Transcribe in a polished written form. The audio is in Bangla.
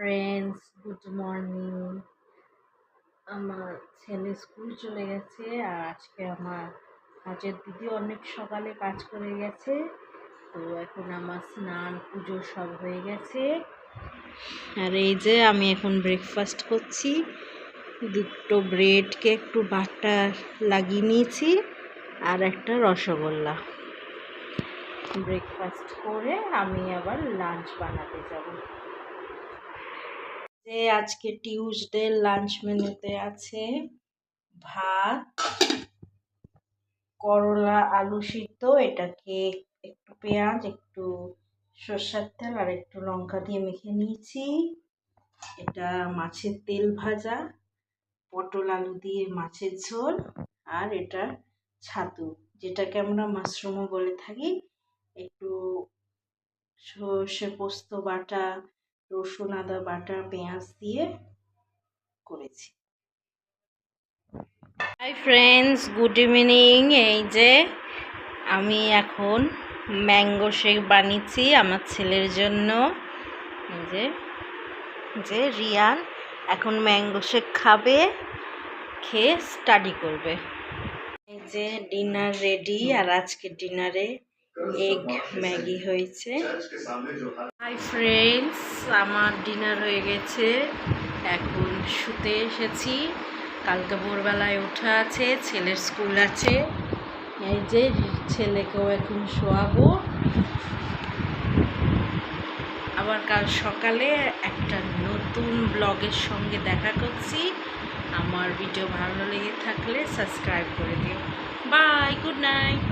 Friends, good morning. আমার ছেলে স্কুল চলে গেছে আর আজকে আমার কাজের দিদি অনেক সকালে কাজ করে গেছে। তো এখন আমার স্নান পুজো সব হয়ে গেছে। আর এই যে আমি এখন ব্রেকফাস্ট করছি। দুটো ব্রেডকে একটু বাটার লাগিয়ে নিয়েছি আর একটা রসগোল্লা। ব্রেকফাস্ট করে আমি আবার লাঞ্চ বানাতে যাব। যে আজকে টিউসডে লাঞ্চ মেনুতে আছে ভাত, করলা আলু সিদ্ধ, এটাকে একটু পেঁয়াজ, একটু সরষের তেল আর একটু লঙ্কা দিয়ে মেখে নিয়েছি। এটা মাছের তেল ভাজা, পটল আলু দিয়ে মাছের ঝোল, আর এটা ছাতু, যেটাকে আমরা মাশরুমও বলে থাকি। একটু সর্ষে পোস্ত বাটা, রসুন আদা বাটা, পেঁয়াজ দিয়ে করেছি। Hi friends, good evening. এই যে আমি এখন ম্যাঙ্গো শেক বানিয়েছি আমার ছেলের জন্য। এই যে রিয়ান এখন ম্যাঙ্গো শেক খাবে, খেয়ে স্টাডি করবে। এই যে ডিনার রেডি, আর আজকে ডিনারে এগ ম্যাগি হয়েছে। হাই ফ্রেন্ডস, আমার ডিনার হয়ে গেছে, এখন শুতে এসেছি। কালকে ভোরবেলায় ওঠা আছে, ছেলের স্কুল আছে। এই যে ছেলেকেও এখন শোয়াবো, আবার কাল সকালে একটা নতুন ব্লগের সঙ্গে দেখা করছি। আমার ভিডিও ভালো লেগে থাকলে সাবস্ক্রাইব করে দিও। Bye, good night.